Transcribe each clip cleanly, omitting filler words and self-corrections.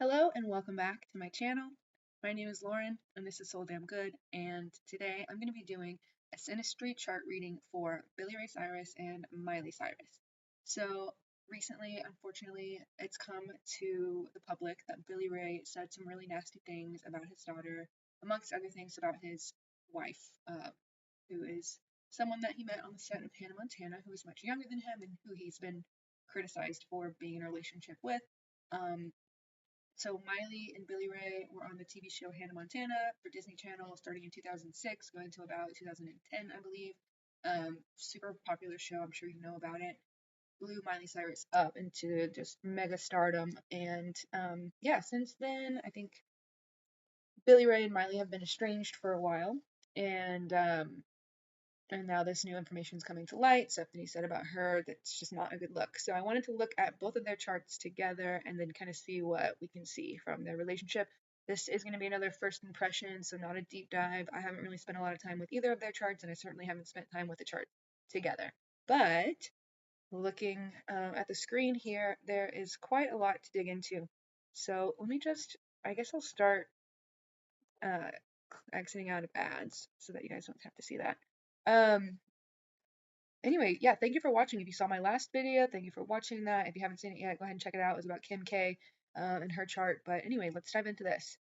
Hello and welcome back to my channel. My name is Lauren and this is So Damn Good, and today I'm going to be doing a Synastry chart reading for Billy Ray Cyrus and Miley Cyrus. So recently, unfortunately, it's come to the public that Billy Ray said some really nasty things about his daughter, amongst other things about his wife, who is someone that he met on the set of Hannah Montana, who is much younger than him and who he's been criticized for being in a relationship with. Um, so Miley and Billy Ray were on the TV show Hannah Montana for Disney Channel starting in 2006, going to about 2010, I believe. Super popular show. I'm sure you know about it. Blew Miley Cyrus up into just mega stardom. And yeah, since then, I think Billy Ray and Miley have been estranged for a while. And now this new information is coming to light, stuff that he said about her that's just not a good look. So I wanted to look at both of their charts together and then kind of see what we can see from their relationship. This is going to be another first impression, so not a deep dive. I haven't really spent a lot of time with either of their charts, and I certainly haven't spent time with the chart together. But looking at the screen here, there is quite a lot to dig into. So let me just, I guess I'll start uh, exiting out of ads so that you guys don't have to see that. Anyway, yeah, thank you for watching. If you saw my last video, thank you for watching that. If you haven't seen it yet, go ahead and check it out. It was about Kim K and her chart. But anyway, let's dive into this.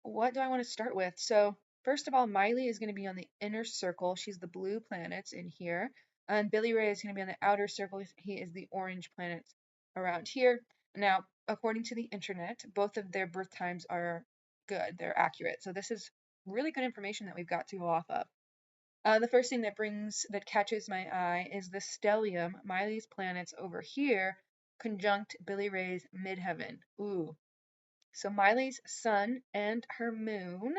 What do I want to start with? So first of all, Miley is going to be on the inner circle. She's the blue planets in here. And Billy Ray is going to be on the outer circle. He is the orange planets around here. Now, according to the internet, both of their birth times are good. They're accurate. So this is really good information that we've got to go off of. The first thing that catches my eye is the stellium, Miley's planets over here, conjunct Billy Ray's midheaven. Ooh. So Miley's sun and her moon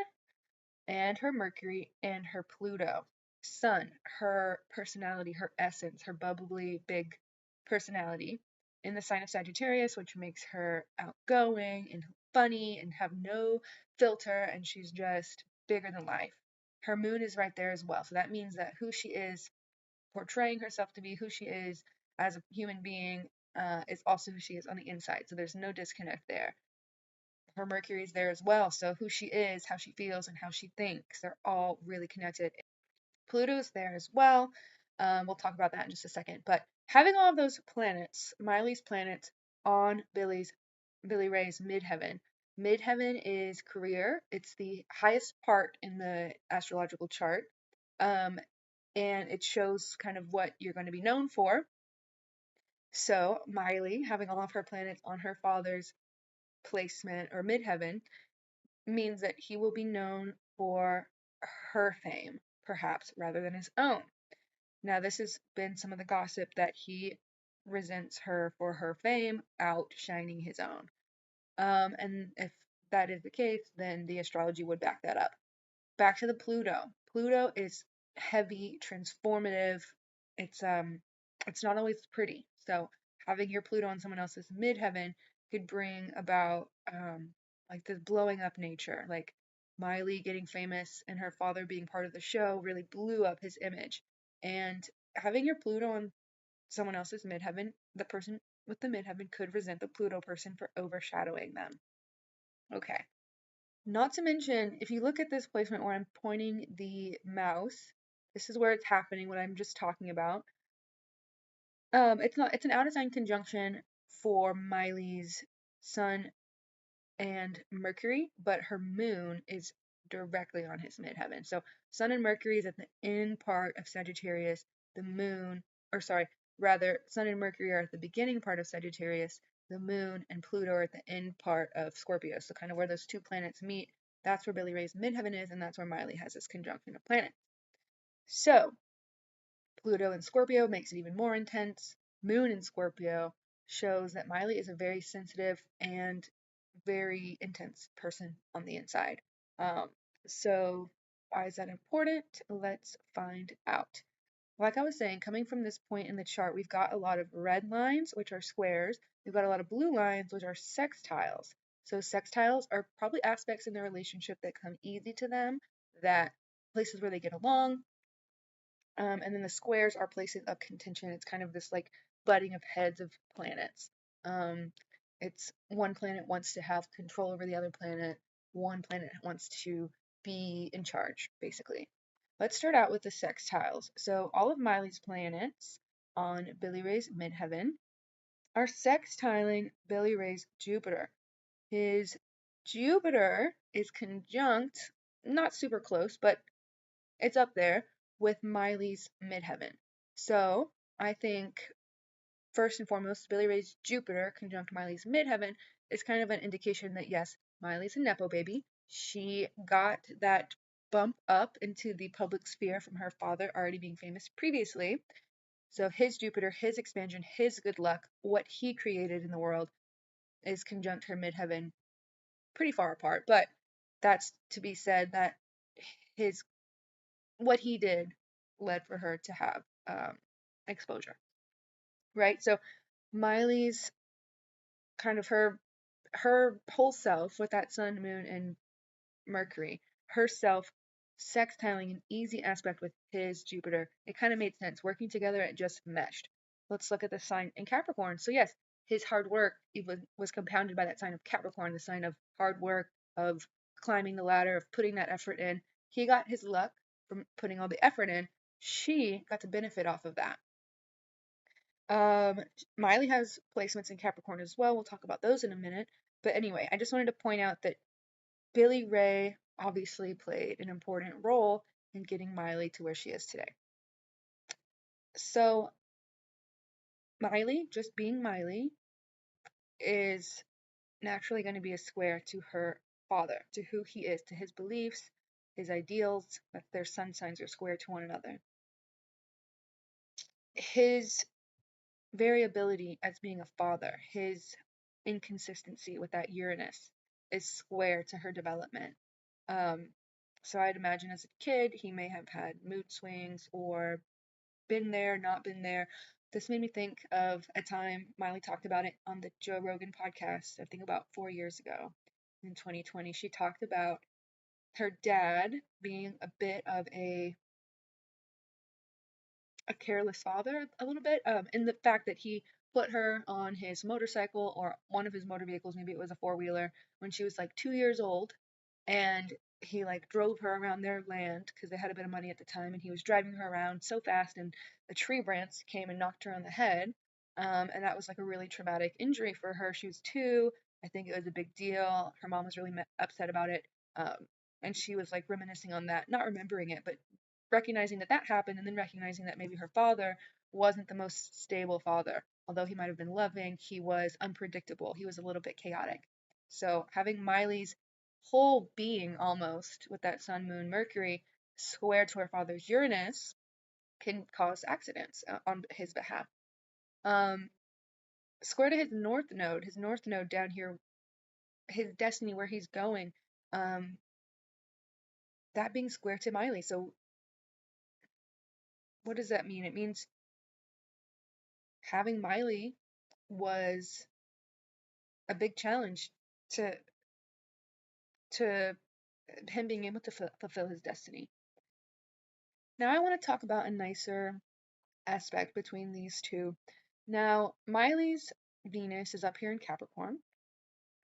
and her Mercury and her Pluto. Sun, her personality, her essence, her bubbly big personality in the sign of Sagittarius, which makes her outgoing and funny and have no filter, and she's just bigger than life. Her moon is right there as well. So that means that who she is, portraying herself to be who she is as a human being, is also who she is on the inside. So there's no disconnect there. Her Mercury is there as well. So who she is, how she feels, and how she thinks, they're all really connected. Pluto's there as well. We'll talk about that in just a second. But having all of those planets, Miley's planets, on Billy Ray's midheaven. Midheaven is career. It's the highest part in the astrological chart. Um, and it shows kind of what you're going to be known for. So Miley, having all of her planets on her father's placement or midheaven, means that he will be known for her fame, perhaps, rather than his own. Now, this has been some of the gossip that he resents her for her fame outshining his own. And if that is the case, then the astrology would back that up. Back to the Pluto. Pluto is heavy, transformative. It's not always pretty. So having your Pluto on someone else's midheaven could bring about like this blowing up nature. Like Miley getting famous and her father being part of the show really blew up his image. And having your Pluto on someone else's midheaven, the person with the midheaven could resent the Pluto person for overshadowing them. Okay. Not to mention, if you look at this placement where I'm pointing the mouse, this is where it's happening, what I'm just talking about. It's an out of sign conjunction for Miley's Sun and Mercury, but her moon is directly on his midheaven. So Sun and Mercury is at the end part of Sagittarius. The moon, or sorry, rather, Sun and Mercury are at the beginning part of Sagittarius. The moon and Pluto are at the end part of Scorpio. So kind of where those two planets meet, that's where Billy Ray's midheaven is, and that's where Miley has this conjunction of planets. So Pluto in Scorpio makes it even more intense. Moon in Scorpio shows that Miley is a very sensitive and very intense person on the inside. So why is that important? Let's find out. Like I was saying, coming from this point in the chart, we've got a lot of red lines, which are squares. We've got a lot of blue lines, which are sextiles. So sextiles are probably aspects in their relationship that come easy to them, that places where they get along. And then the squares are places of contention. It's kind of this like butting of heads of planets. Um, It's one planet wants to have control over the other planet, one planet wants to be in charge, basically. Let's start out with the sextiles. So all of Miley's planets on Billy Ray's midheaven are sextiling Billy Ray's Jupiter. His Jupiter is conjunct, not super close, but it's up there with Miley's midheaven. So I think first and foremost, Billy Ray's Jupiter conjunct Miley's midheaven is kind of an indication that yes, Miley's a Nepo baby. She got that bump up into the public sphere from her father already being famous previously. So his Jupiter, his expansion, his good luck, what he created in the world is conjunct her midheaven pretty far apart. But that's to be said that his what he did led for her to have exposure, right? So Miley's kind of her whole self with that sun, moon, and Mercury, herself sextiling an easy aspect with his Jupiter. It kind of made sense. Working together, it just meshed. Let's look at the sign in Capricorn. So yes, his hard work was compounded by that sign of Capricorn, the sign of hard work, of climbing the ladder, of putting that effort in. He got his luck from putting all the effort in. She got to benefit off of that. Um, Miley has placements in Capricorn as well. We'll talk about those in a minute. But anyway, I just wanted to point out that Billy Ray obviously played an important role in getting Miley to where she is today. So, Miley, just being Miley, is naturally going to be a square to her father, to who he is, to his beliefs, his ideals, that their sun signs are square to one another. His variability as being a father, his inconsistency with that Uranus is square to her development. Um, so I'd imagine as a kid, he may have had mood swings or been there, not been there. This made me think of a time Miley talked about it on the Joe Rogan podcast, I think about 4 years ago in 2020. She talked about her dad being a bit of a careless father a little bit, in the fact that he put her on his motorcycle or one of his motor vehicles, maybe it was a four-wheeler, when she was like 2 years old, and he like drove her around their land because they had a bit of money at the time, and he was driving her around so fast, and a tree branch came and knocked her on the head, and that was like a really traumatic injury for her. She was two. I think it was a big deal. Her mom was really upset about it, and she was like reminiscing on that, not remembering it, but recognizing that that happened and then recognizing that maybe her father wasn't the most stable father. Although he might have been loving, he was unpredictable. He was a little bit chaotic. So having Miley's whole being almost with that sun, moon, Mercury square to her father's Uranus can cause accidents on his behalf. Um, Square to his north node down here, his destiny, where he's going, um, that being square to Miley. So what does that mean? It means having Miley was a big challenge to to him being able to fulfill his destiny. Now I want to talk about a nicer aspect between these two. Now Miley's Venus is up here in Capricorn.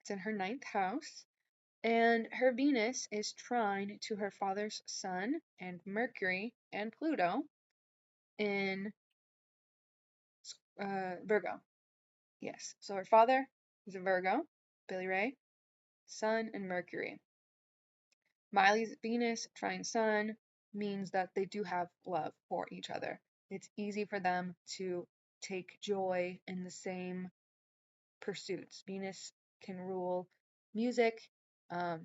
It's in her ninth house, and her Venus is trine to her father's Sun and Mercury and Pluto in Virgo. Yes, so her father is a Virgo, Billy Ray, Sun and Mercury. Miley's Venus trine Sun means that they do have love for each other. It's easy for them to take joy in the same pursuits. Venus can rule music. Um,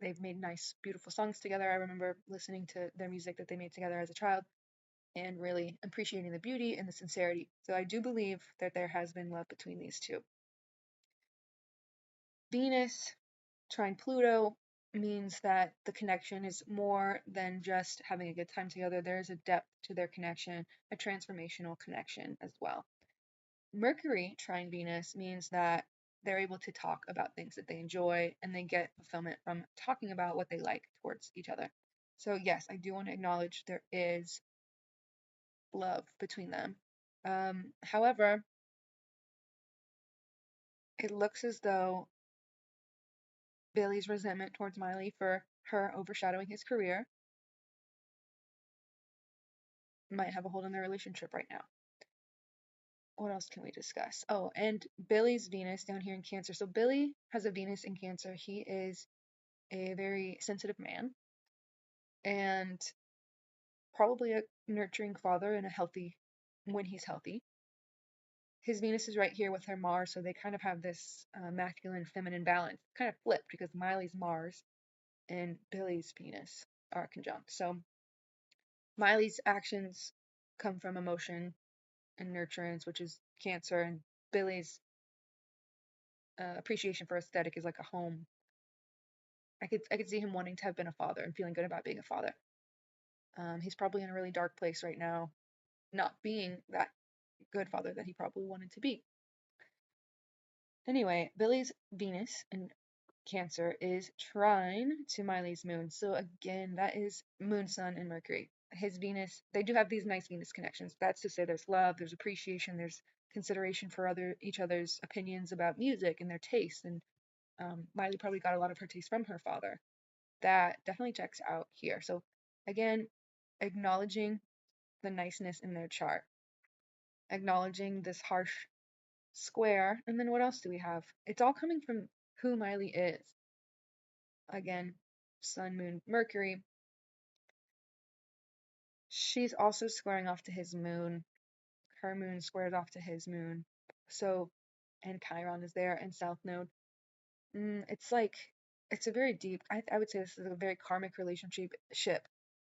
they've made nice, beautiful songs together. I remember listening to their music that they made together as a child and really appreciating the beauty and the sincerity. So I do believe that there has been love between these two. Venus trine Pluto means that the connection is more than just having a good time together. There is a depth to their connection, a transformational connection as well. Mercury trine Venus means that they're able to talk about things that they enjoy and they get fulfillment from talking about what they like towards each other. So, yes, I do want to acknowledge there is love between them. However, It looks as though Billy's resentment towards Miley for her overshadowing his career might have a hold on their relationship right now. What else can we discuss? Oh, and Billy's Venus down here in Cancer. So Billy has a Venus in Cancer. He is a very sensitive man and probably a nurturing father and a healthy when he's healthy. His Venus is right here with her Mars, so they kind of have this masculine feminine balance, kind of flipped because Miley's Mars and Billy's Venus are conjunct. So Miley's actions come from emotion and nurturance, which is Cancer, and Billy's appreciation for aesthetic is like a home. I could see him wanting to have been a father and feeling good about being a father. He's probably in a really dark place right now, not being that good father that he probably wanted to be. Anyway, Billy's Venus in Cancer is trine to Miley's moon. So again, that is moon, sun, and Mercury. His Venus, they do have these nice Venus connections. That's to say there's love, there's appreciation, there's consideration for each other's opinions about music and their tastes. And Miley probably got a lot of her taste from her father. That definitely checks out here. So again, acknowledging the niceness in their chart, acknowledging this harsh square, and then what else do we have? It's all coming from who Miley is. Again, Sun, Moon, Mercury. She's also squaring off to his moon. Her moon squares off to his moon. So, and Chiron is there, and South Node. It's like, it's a very deep, I would say this is a very karmic relationship.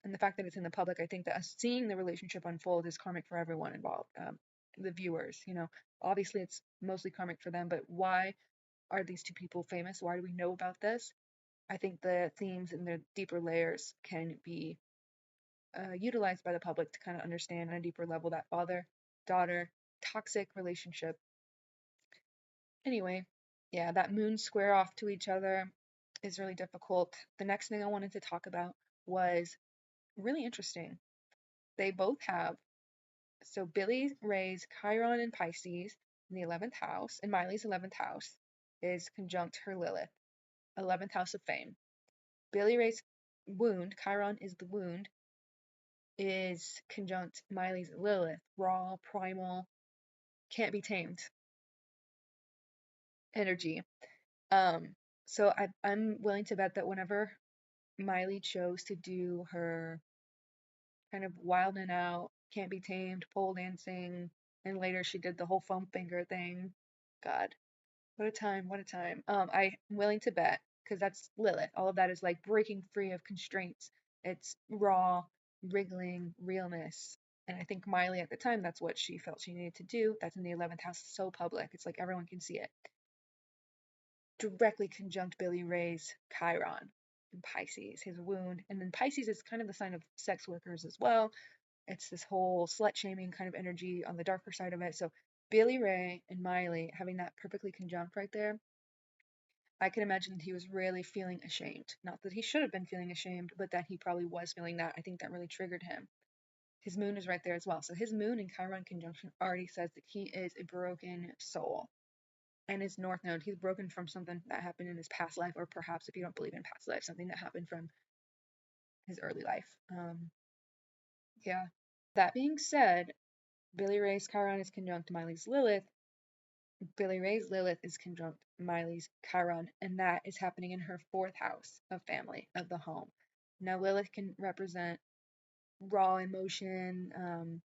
And the fact that it's in the public, I think that us seeing the relationship unfold is karmic for everyone involved. The viewers, obviously it's mostly karmic for them, but why are these two people famous? Why do we know about this? I think the themes and the deeper layers can be utilized by the public to kind of understand on a deeper level that father daughter toxic relationship. Anyway, yeah, that moon square off to each other is really difficult. The next thing I wanted to talk about was really interesting. They both have, so Billy Ray's Chiron and Pisces in the 11th house, and Miley's 11th house is conjunct her Lilith, 11th house of fame. Billy Ray's wound, Chiron is the wound, is conjunct Miley's Lilith, raw, primal, can't be tamed energy. Um, so I'm willing to bet that whenever Miley chose to do her kind of wild and out, can't be tamed, pole dancing, and later she did the whole foam finger thing. God, what a time, what a time. I'm willing to bet, because that's Lilith. All of that is like breaking free of constraints. It's raw, wriggling, realness. And I think Miley at the time, that's what she felt she needed to do. That's in the 11th house, so public. It's like everyone can see it. Directly conjunct Billy Ray's Chiron in Pisces, his wound. And then Pisces is kind of the sign of sex workers as well. It's this whole slut shaming kind of energy on the darker side of it. So Billy Ray and Miley having that perfectly conjunct right there, I can imagine that he was really feeling ashamed. Not that he should have been feeling ashamed, but that he probably was feeling that. I think that really triggered him. His moon is right there as well. So his moon in Chiron conjunction already says that he is a broken soul. And his north node, he's broken from something that happened in his past life, or perhaps if you don't believe in past life, something that happened from his early life. Yeah. That being said, Billy Ray's Chiron is conjunct Miley's Lilith. Billy Ray's Lilith is conjunct Miley's Chiron, and that is happening in her fourth house of family, of the home. Now, Lilith can represent raw emotion.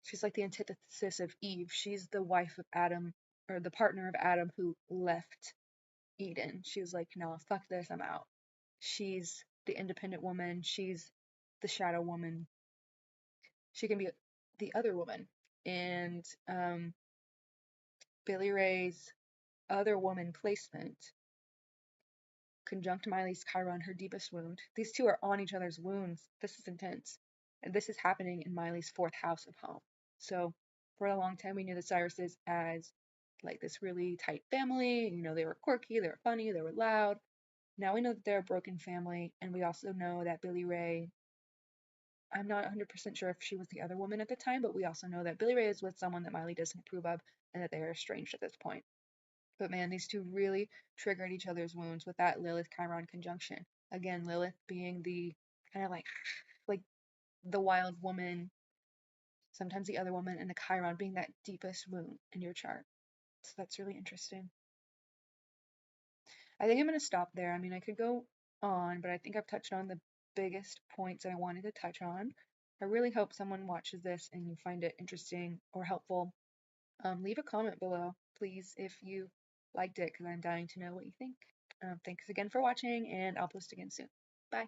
She's like the antithesis of Eve. She's the wife of Adam, or the partner of Adam who left Eden. She was like, no, fuck this, I'm out. She's the independent woman. She's the shadow woman. She can be the other woman. And Billy Ray's other woman placement, conjunct Miley's Chiron, her deepest wound. These two are on each other's wounds. This is intense. And this is happening in Miley's fourth house of home. So for a long time, we knew the Cyruses as like this really tight family. They were quirky, they were funny, they were loud. Now we know that they're a broken family, and we also know that Billy Ray, I'm not 100% sure if she was the other woman at the time, but we also know that Billy Ray is with someone that Miley doesn't approve of and that they are estranged at this point. But man, these two really triggered each other's wounds with that Lilith Chiron conjunction. Again, Lilith being the kind of like the wild woman, sometimes the other woman, and the Chiron being that deepest wound in your chart. So that's really interesting. I think I'm going to stop there. I mean, I could go on, but I think I've touched on the biggest points that I wanted to touch on. I really hope someone watches this and you find it interesting or helpful. Leave a comment below, please, if you liked it, because I'm dying to know what you think. Thanks again for watching, and I'll post again soon. Bye.